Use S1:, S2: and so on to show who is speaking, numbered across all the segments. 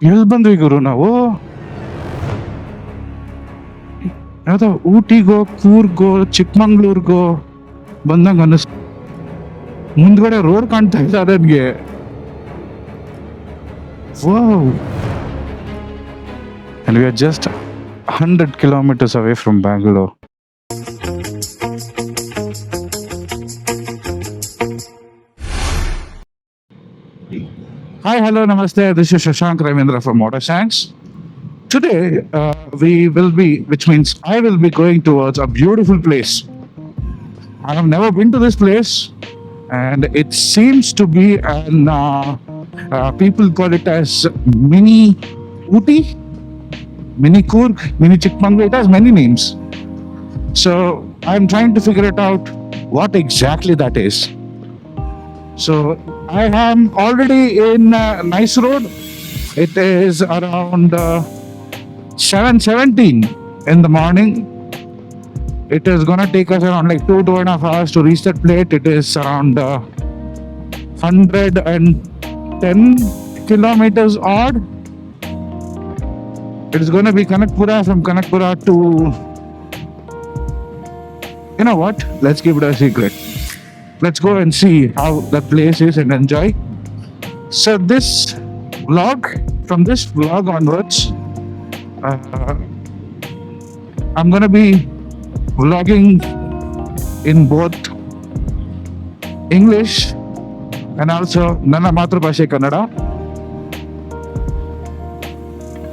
S1: ಎಲ್ಲಿ ಬಂದ್ವಿ ಗುರು ನಾವು? ಯಾವ್ದೋ ಊಟಿಗೋ ಕೂರ್ಗೋ ಚಿಕ್ಕಮಂಗ್ಳೂರ್ಗೋ ಬಂದಂಗ ಅನ್ನಿಸ್. ಮುಂದ್ಗಡೆ ರೋಡ್ ಕಾಣ್ತಾ ಇಲ್ಲ ನನಗೆ. Wow, and we are just 100 kilometers away from Bangalore. Hi, hello, namaste. This is Shashank Ravindra from Motor Science. Today, which means I will be going towards a beautiful place. I have never been to this place, and it seems to be people call it as mini Ooty, mini Coorg, mini Chikmagalur. It has many names. So I'm trying to figure it out what exactly that is. So I am already in Nice Road. It is around 7:17 in the morning. It is gonna take us around like 2.5 hours to reach that place. It is around 110 kilometers odd. It is gonna be Kanakpura. From Kanakpura to, you know what? Let's keep it a secret. Let's go and see how the place is and enjoy. So from this vlog onwards, I'm gonna be vlogging in both English and also Nana Matrabhashe Kannada.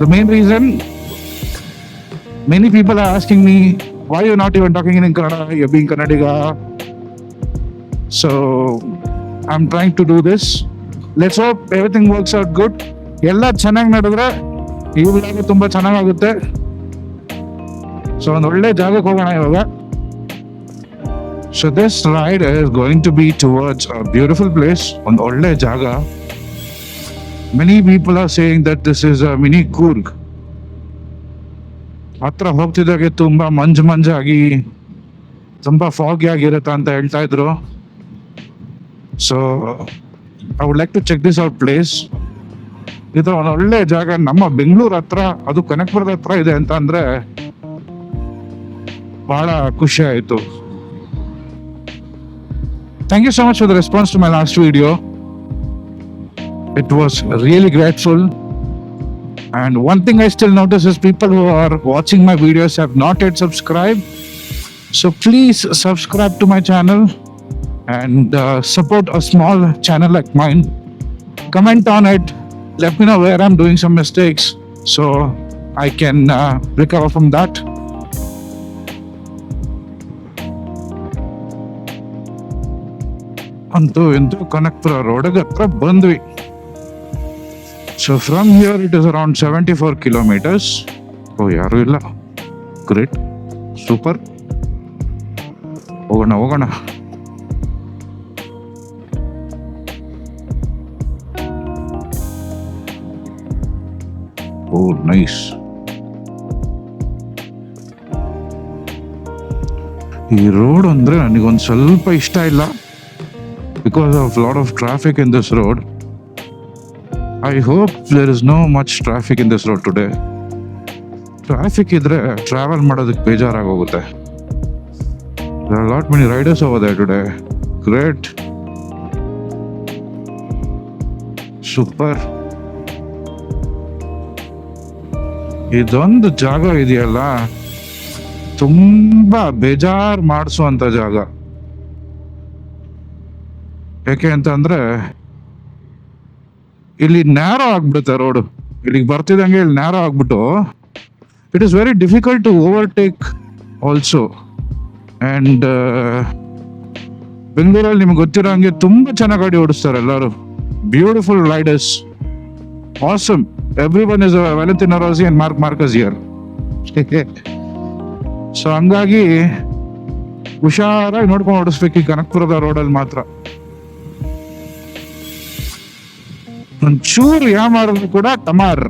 S1: The main reason, many people are asking me, why you're not even talking in Kannada? You're being Kannadiga. So I'm trying to do this. Let's hope everything works out good. ಎಲ್ಲ ಚೆನ್ನಾಗಿ ನಡೆದ್ರೆ ಈ vlog ತುಂಬಾ ಚೆನ್ನಾಗಾಗುತ್ತೆ. So ಒಂದು ಒಳ್ಳೆ ಜಾಗಕ್ಕೆ ಹೋಗೋಣ ಇವಾಗ. So this ride is going to be towards a beautiful place, ಒಂದು ಒಳ್ಳೆ ಜಾಗ. Many people are saying that this is a mini Coorg. ಹತ್ರ ಹೋಗ್ತಿದ್ದಾಗೆ ತುಂಬಾ ಮಂಜಾಗಿ ತುಂಬಾ ಫಾಗಿ ಆಗಿರುತ್ತೆ ಅಂತ ಹೇಳ್ತಾ ಇದ್ರು. So I would like to check this out place. ಇದು ಒಂದು ಒಳ್ಳೆ ಜಾಗ. ನಮ್ಮ ಬೆಂಗಳೂರು ಹತ್ರ, ಅದು ಕನಕಪುರದ ಹತ್ರ ಇದೆ ಅಂತ ಅಂದ್ರೆ ಬಹಳ ಖುಷಿ ಆಯ್ತು. Thank you so much for the response to my last video. It was really grateful. And one thing I still notice is people who are watching my videos have not yet subscribed. So please subscribe to my channel and support a small channel like mine. Comment on it. Let me know where I'm doing some mistakes so I can recover from that. ಅಂತೂ ಇಂತೂ ಕನಕಪುರ ರೋಡ್ಗೆ ಹತ್ರ ಬಂದ್ವಿ. So from here it is around 74 kilometers. ಓ, ಯಾರು ಇಲ್ಲ. Great, super. ಹೋಗೋಣ. ಓ, nice. ಈ road ಅಂದ್ರೆ ನನಗೊಂದು ಸ್ವಲ್ಪ ಇಷ್ಟ ಇಲ್ಲ. Because of a lot of traffic in this road. I hope there is no much traffic in this road today. Traffic idre travel ಮಾಡೋದಕ್ಕೆ ಬೇಜಾರಾಗೋಗುತ್ತೆ. There are a lot many riders over there today. Great. Super. ಇದೊಂದು ಜಾಗ ಇದೆಯಲ್ಲ, ತುಂಬಾ ಬೇಜಾರ್ ಮಾಡಿಸುವಂತ ಜಾಗ. ಯಾಕೆ ಅಂತ ಅಂದ್ರೆ ಇಲ್ಲಿ ನ್ಯಾರೋ ಆಗ್ಬಿಡುತ್ತೆ ರೋಡ್. ಇಲ್ಲಿಗೆ ಬರ್ತಿದಂಗೆ ಇಲ್ಲಿ ನ್ಯಾರೋ ಆಗ್ಬಿಟ್ಟು it is very difficult to overtake also. And ಬೆಂಗಳೂರಲ್ಲಿ ನಿಮ್ಗೆ ಗೊತ್ತಿರೋ ಹಂಗೆ ತುಂಬಾ ಚೆನ್ನಾಗಿ ಗಾಡಿ ಓಡಿಸ್ತಾರೆ ಎಲ್ಲರೂ. Beautiful riders, awesome. Everyone is Valentino Rossi and Marc Marquez here. So ಹಂಗಾಗಿ ಹುಷಾರಾಗಿ ನೋಡ್ಕೊಂಡು ಓಡಿಸ್ಬೇಕು ಈ ಕನಕಪುರದ ರೋಡಲ್ಲಿ ಮಾತ್ರ. ಒಂಚೂರು ಯಾಮಾರಿದ್ರು ಕೂಡ ಟಮಾರ್.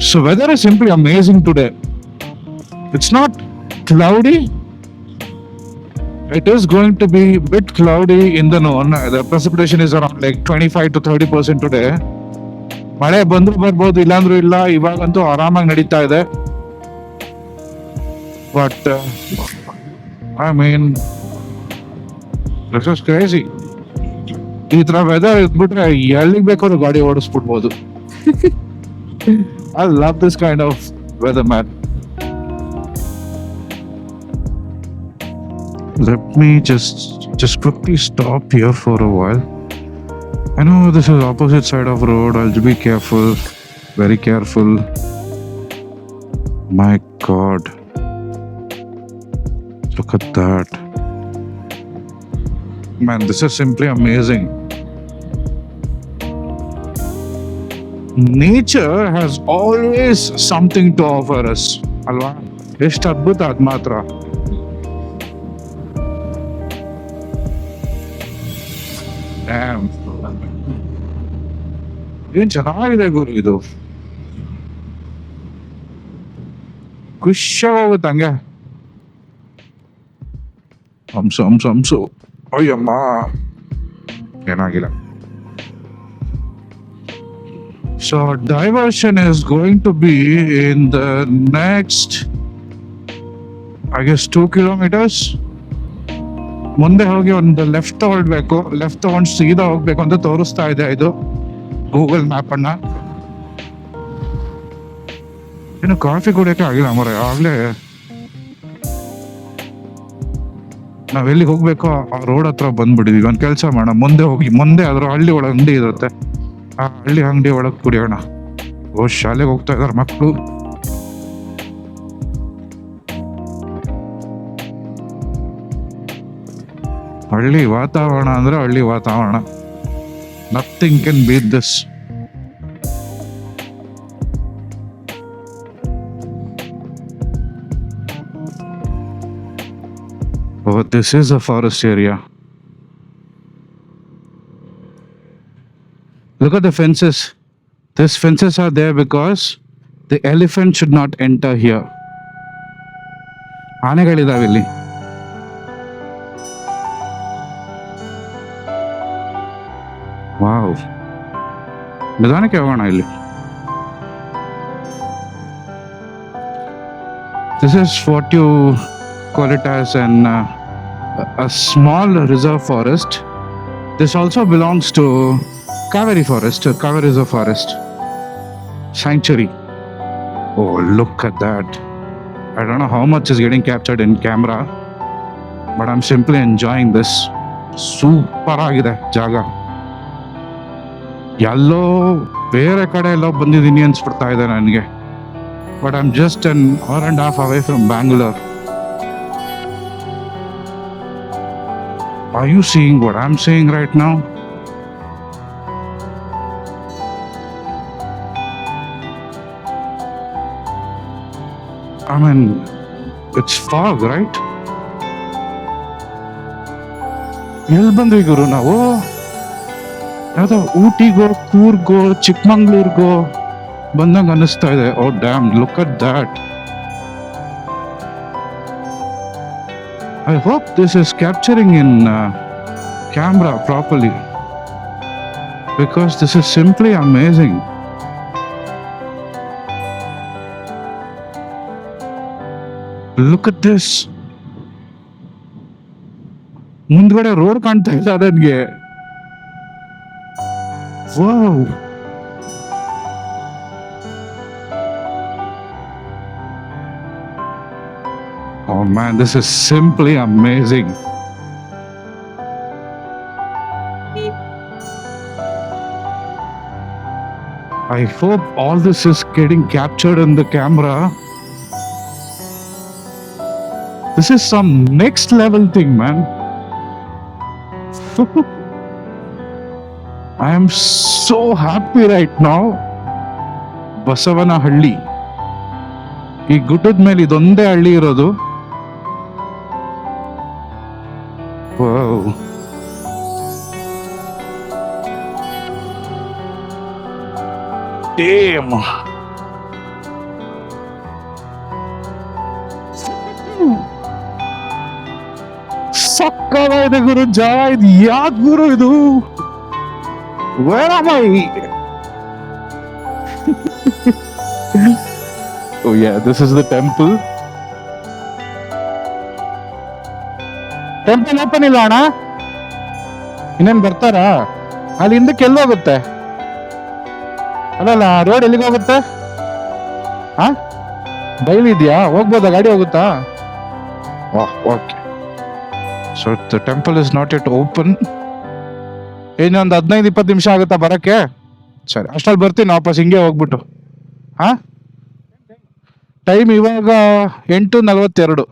S1: So weather is simply amazing today. It's not cloudy. It is going to be a bit cloudy in the noon. The precipitation is around like 25 to 30% today. ಮಳೆ ಬಂದ್ರು ಬರ್ಬೋದು, ಇಲ್ಲಾಂದ್ರೂ ಇಲ್ಲ. ಇವಾಗಂತೂ ಆರಾಮಾಗಿ ನಡೀತಾ ಇದೆ. But I mean this is crazy. ಈ ತರ ವೆದರ್ ಇದ್ಬಿಟ್ರೆ ಎಲ್ಲಿಗೆ ಬೇಕಾದ್ರೂ ಗಾಡಿ ಓಡಿಸ್ಬಿಡ್ಬೋದು. I love this kind of weather man. Let me just quickly stop here for a while. I know this is opposite side of road. I'll be careful, very careful. My God, look at that, man! This is simply amazing. Nature has always something to offer us, alva? ಎಷ್ಟು ಅದ್ಭುತ ಅದ್ ಮಾತ್ರ. Damn. ಏನ್ ಚೆನ್ನಾಗಿದೆ ಗುರು ಇದು. ಖುಷಿಯಾಗೋಗುತ್ತೆ ಹಂಗೆ. ಹಂಸು ಅಯ್ಯಮ್ಮ, ಏನಾಗಿಲ್ಲ. So diversion is going to be in the next, I guess, 2 kilometers. ಮುಂದೆ ಹೋಗಿ ಒಂದು ಲೆಫ್ಟ್ ತಗೊಳ್ಬೇಕು. ಲೆಫ್ಟ್ ತಗೊಂಡು ಸೀದಾ ಹೋಗ್ಬೇಕು ಅಂತ ತೋರಿಸ್ತಾ ಇದೆ ಇದು ಗೂಗಲ್ ಮ್ಯಾಪ್ ಅನ್ನ. ಇನ್ನು ಕಾಫಿ ಕುಡಿಯಕ್ಕೆ ಆಗಿಲ್ಲ ಮರ. ಆಗ್ಲೇ ನಾವೆಲ್ಲಿಗೆ ಹೋಗ್ಬೇಕೋ ಆ ರೋಡ್ ಹತ್ರ ಬಂದ್ಬಿಟ್ಟಿದೀವಿ. ಒಂದ್ ಕೆಲಸ ಮಾಡೋಣ, ಮುಂದೆ ಹೋಗಿ ಮುಂದೆ ಅದ್ರ ಹಳ್ಳಿ ಒಳಗೆ ಅಂಗಡಿ ಇರುತ್ತೆ, ಆ ಹಳ್ಳಿ ಅಂಗಡಿ ಒಳಗೆ ಕುಡಿಯೋಣ. ಶಾಲೆಗೆ ಹೋಗ್ತಾ ಇದಾರೆ ಮಕ್ಕಳು. ಹಳ್ಳಿ ವಾತಾವರಣ ಅಂದ್ರೆ ಹಳ್ಳಿ ವಾತಾವರಣ. Nothing can beet this. Oh, this is a forest area. Look at the fences. These fences are there because the elephant should not enter here. ಆನೆಗಳಿದಾವೆ ಇಲ್ಲಿ. ವಾವ್, ನಿಧಾನಕ್ಕೆ ಹೋಗೋಣ ಇಲ್ಲಿ. This is what you call it as a small reserve forest. This also belongs to Kaveri Forest, Kaveri Reserve Forest Sanctuary. Oh, look at that. I don't know how much is getting captured in camera, but I'm simply enjoying this. Super ಆಗಿದೆ ಜಾಗ. ಎಲ್ಲೋ ಬೇರೆ ಕಡೆ ಎಲ್ಲೋ ಬಂದಿದ್ದೀನಿ ಅನ್ಸ್ಬಿಡ್ತಾ ಇದೆ ನನಗೆ. But I am just an hour and a half away from Bangalore. Are you seeing what I'm seeing right now? I mean, it's fog, right? ಎಲ್ಲಿ ಬಂದ್ವಿ ಗುರು ನಾವು? ಯಾವ್ದೋ ಊಟಿಗೋ ಕೂರ್ಗೋ ಚಿಕ್ಕಮಂಗ್ಳೂರ್ಗೋ ಬಂದಂಗ ಅನ್ನಿಸ್ತಾ ಇದೆ. Oh damn, look at that. I hope this is capturing in camera properly, because this is simply amazing. Look at this. ಮುಂದ್ಗಡೆ road ಕಾಣ್ತಾ ಇಲ್ಲ ನನಗೆ. Wow. Oh man, this is simply amazing. I hope all this is getting captured in the camera. This is some next level thing, man. I am so happy right now. Basavanahalli, ಈ ಗುಡ್ಡದ ಮೇಲೆ ಇದೊಂದೇ ಹಳ್ಳಿ ಇರೋದು. Wow. Damn. ಸಕ್ಕತ್ತಾಗಿದೆ ಗುರು ಜಾಗ ಇದು. ಯಾಕೆ ಗುರು ಇದು? Where am I? Oh yeah, this is the temple. Temple open ಇಲ್ಲ ಅಣ್ಣ, ಇನ್ನೇನು ಬರ್ತಾರಾ? ಅಲ್ಲಿ ಹಿಂದಕ್ಕೆ ಎಲ್ಲಿ ಹೋಗುತ್ತೆ? ಅಲ್ಲಲ್ಲ, ರೋಡ್ ಎಲ್ಲಿಗೆ ಹೋಗುತ್ತೆ? ಹಾ, ಬೈಲಿದ್ಯಾ? ಹೋಗ್ಬೋದಾ? ಗಾಡಿ ಹೋಗುತ್ತಾ? Okay. So the temple is not yet open. ಇನ್ನೊಂದು 15-20 ನಿಮಿಷ ಆಗುತ್ತಾ ಬರಕ್ಕೆ? ಸರಿ, ಅಷ್ಟ್ರಲ್ಲಿ ಬರ್ತೀನಿ ವಾಪಸ್, ಹಿಂಗೆ ಹೋಗ್ಬಿಟ್ಟು. ಹಾ, ಟೈಮ್ ಇವಾಗ 8:42.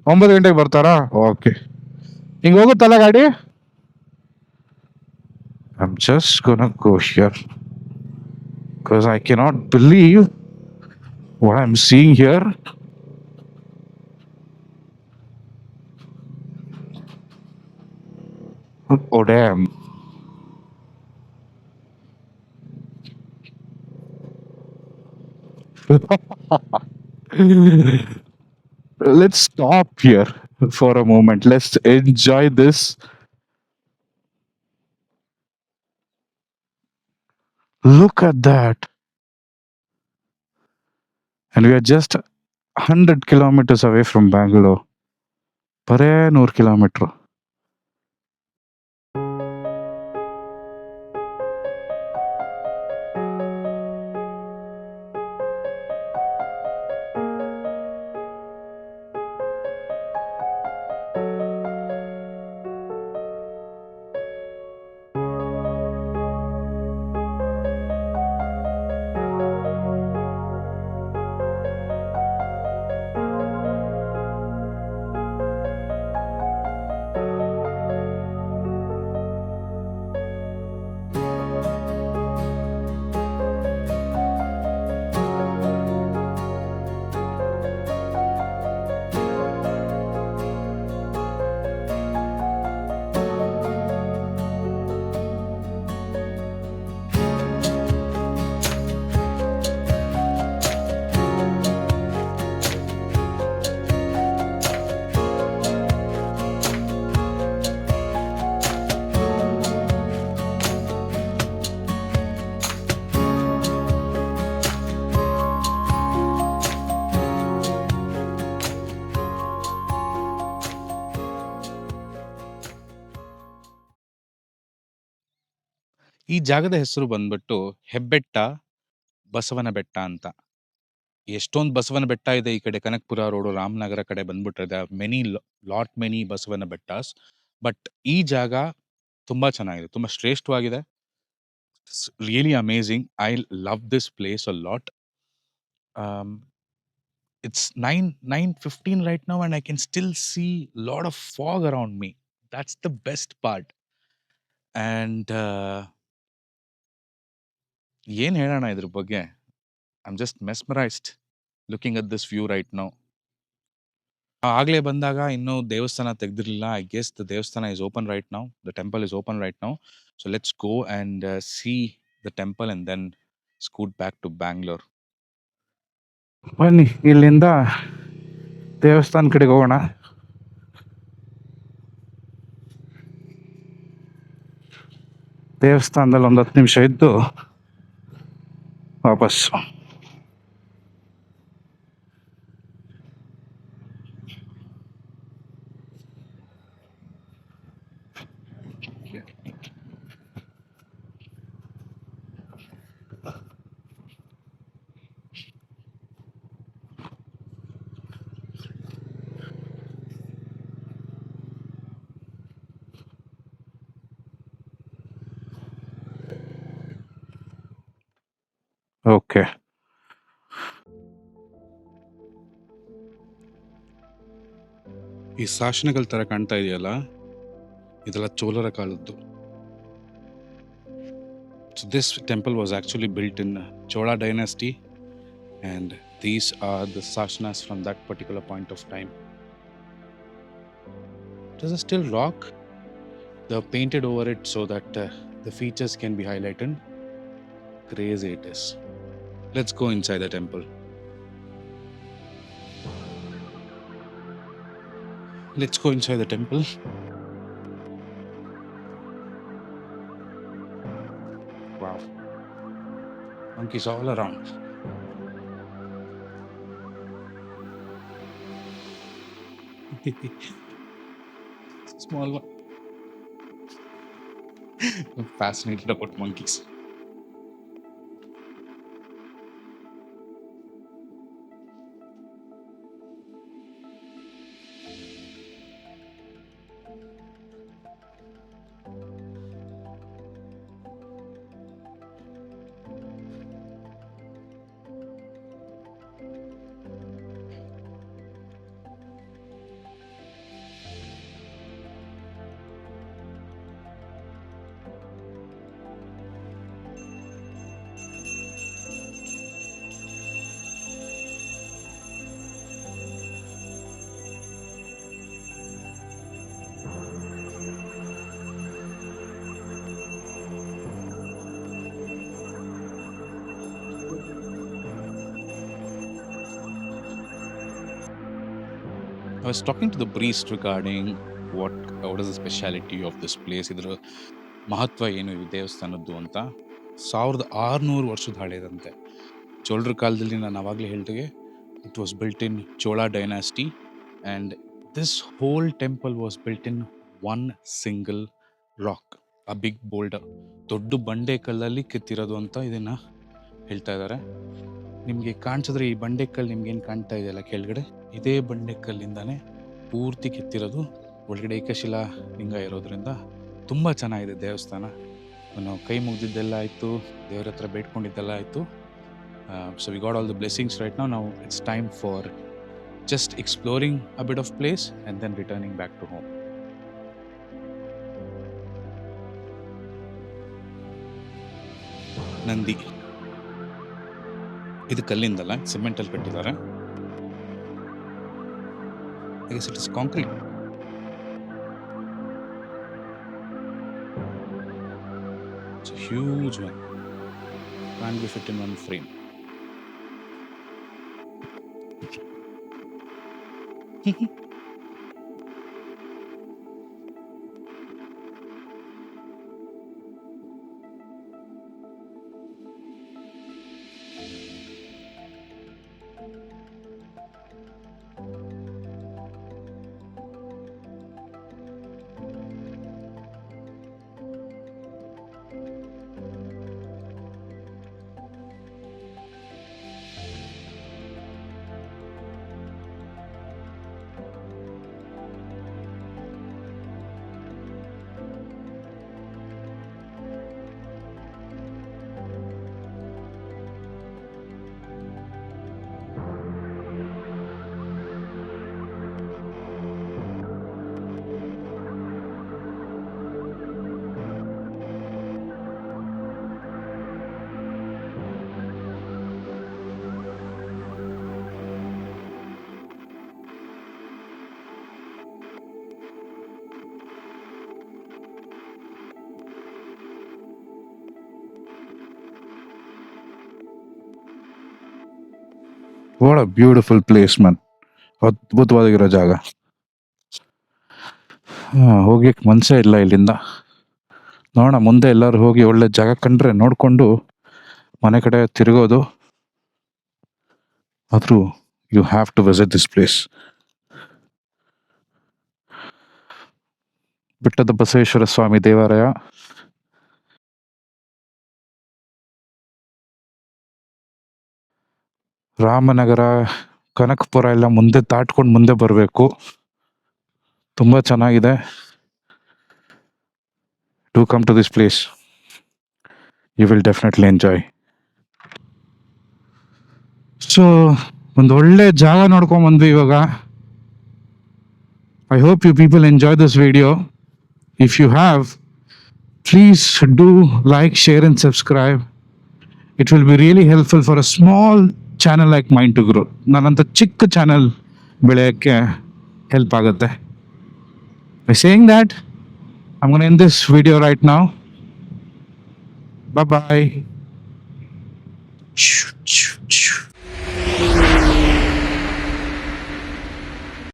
S1: 9 ಗಂಟೆಗೆ ಬರ್ತಾರಾ? ಓಕೆ. ಹಿಂಗೆ ಹೋಗುತ್ತಲ್ಲ ಗಾಡಿ? I'm just gonna go here because I cannot believe what I'm seeing here. Oh damn. Let's stop here for a moment. Let's enjoy this. Look at that. And we are just 100 kilometers away from Bangalore. ಬರೇ 100 kilometre.
S2: ಈ ಜಾಗದ ಹೆಸರು ಬಂದ್ಬಿಟ್ಟು ಹೆಬ್ಬೆಟ್ಟ ಬಸವನ ಬೆಟ್ಟ ಅಂತ. ಎಷ್ಟೊಂದು ಬಸವನ ಬೆಟ್ಟ ಇದೆ ಈ ಕಡೆ ಕನಕಪುರ ರೋಡು ರಾಮನಗರ ಕಡೆ ಬಂದ್ಬಿಟ್ರೆ ಮೆನಿ ಬಸವನ ಬೆಟ್ಟಾಸ್. ಬಟ್ ಈ ಜಾಗ ತುಂಬಾ ಚೆನ್ನಾಗಿದೆ, ತುಂಬಾ ಶ್ರೇಷ್ಠವಾಗಿದೆ. Really amazing. I love this place a lot. It's 9:15 right now and I can still see a lot of fog around me. That's the best part. And ಏನ್ ಹೇಳೋಣ ಇದ್ರ ಬಗ್ಗೆ? I'm just mesmerized looking at this view right now. ಆಗ್ಲೇ ಬಂದಾಗ ಇನ್ನೂ ದೇವಸ್ಥಾನ ತೆಗ್ದಿರ್ಲಿಲ್ಲ. I guess the ದೇವಸ್ಥಾನ is open right now. The temple is open right now. So let's go and see the temple and then scoot back to Bangalore.
S1: ಬನ್ನಿ, ಇಲ್ಲಿಂದ ದೇವಸ್ಥಾನ ಕಡೆಗೆ ಹೋಗೋಣ. ದೇವಸ್ಥಾನದಲ್ಲಿ ಒಂದು 10 ನಿಮಿಷ ಇದ್ದು ವಾಪಸ್. ಓಕೆ,
S2: ಈ ಶಾಸನಗಳ ತರ ಕಾಣ್ತಾ ಇದೆಯಲ್ಲ, ಇದೆಲ್ಲ ಚೋಳರ ಕಾಲದ್ದು. So this temple was actually built in Chola dynasty and these are the shasanas from that particular point of time. It is a still rock. They have painted over it so that the features can be highlighted. Crazy it is. Let's go inside the temple. Let's go inside the temple. Wow. monkeys all around. Small one. I'm fascinated about monkeys. I was talking to the priest regarding what is the speciality of this place. ಇದರ ಮಹತ್ವ ಏನು ಈ ದೇವಸ್ಥಾನದ್ದು ಅಂತ. 1600 ವರ್ಷದ ಹಳೇದಂತೆ. ಚೋಳರ ಕಾಲದಲ್ಲಿ ನಾನು ಆವಾಗಲೇ ಹೇಳ್ದಾಗೆ it was built in Chola dynasty and this whole temple was built in one single rock, a big boulder. ದೊಡ್ಡ ಬಂಡೆ ಕಲ್ಲಲ್ಲಿ ಕೆತ್ತಿರೋದು ಅಂತ ಇದನ್ನ ಹೇಳ್ತಾ ಇದ್ದಾರೆ. ನಿಮಗೆ ಕಾಣಿಸಿದ್ರೆ ಈ ಬಂಡೆಕಲ್ಲು ನಿಮ್ಗೇನು ಕಾಣ್ತಾ ಇದೆಯಲ್ಲ ಕೆಳಗಡೆ, ಇದೇ ಬಂಡೆಕಲ್ಲಿಂದಾನೇ ಪೂರ್ತಿ ಕೆತ್ತಿರೋದು. ಒಳಗಡೆ ಏಕಶಿಲಾ ಲಿಂಗ ಇರೋದ್ರಿಂದ ತುಂಬ ಚೆನ್ನಾಗಿದೆ ದೇವಸ್ಥಾನ. ನಾವು ಕೈ ಮುಗಿದಿದ್ದೆಲ್ಲ ಆಯಿತು, ದೇವ್ರ ಹತ್ರ ಬೇಡ್ಕೊಂಡಿದ್ದೆಲ್ಲ ಆಯಿತು. So we got all the blessings right now. Now it's time for just exploring a bit of place and then returning back to home. Nandi ಇದು ಕಲ್ಲಿಂದಲ್ಲ, ಸಿಮೆಂಟ್ ಅಲ್ಲಿ ಕಟ್ಟಿದ್ದಾರೆ. I guess it is concrete. It's a huge one. Can't be fit in one frame.
S1: What a beautiful place man. ಅದ್ಭುತವಾಗಿರೋ ಜಾಗ. ಹೋಗ್ಲಿಕ್ಕೆ ಮನಸ್ಸೇ ಇಲ್ಲ ಇಲ್ಲಿಂದ. ನೋಡೋಣ ಮುಂದೆ ಎಲ್ಲರೂ ಹೋಗಿ ಒಳ್ಳೆ ಜಾಗ ಕಂಡ್ರೆ ನೋಡಿಕೊಂಡು ಮನೆ ಕಡೆ ತಿರುಗೋದು. ಆದರೂ you have to visit this place. ಬೆಟ್ಟದ ಬಸವೇಶ್ವರ ಸ್ವಾಮಿ ದೇವಾಲಯ. ರಾಮನಗರ, ಕನಕಪುರ ಎಲ್ಲ ಮುಂದೆ ದಾಟ್ಕೊಂಡು ಮುಂದೆ ಬರಬೇಕು. ತುಂಬ ಚೆನ್ನಾಗಿದೆ. Do come to this place. You will definitely enjoy. So ಒಂದು ಒಳ್ಳೆ ಜಾಗ ನೋಡ್ಕೊಂಡ್ ಬಂದ್ವಿ ಇವಾಗ. I hope you people enjoy this video. If you have, please do like, share and subscribe. It will be really helpful for a small channel like mine to grow. ನನ್ನಂಥ ಚಿಕ್ಕ channel ಬೆಳೆಯೋಕ್ಕೆ help ಆಗುತ್ತೆ. By saying that, I'm going to end this video right now. Bye-bye.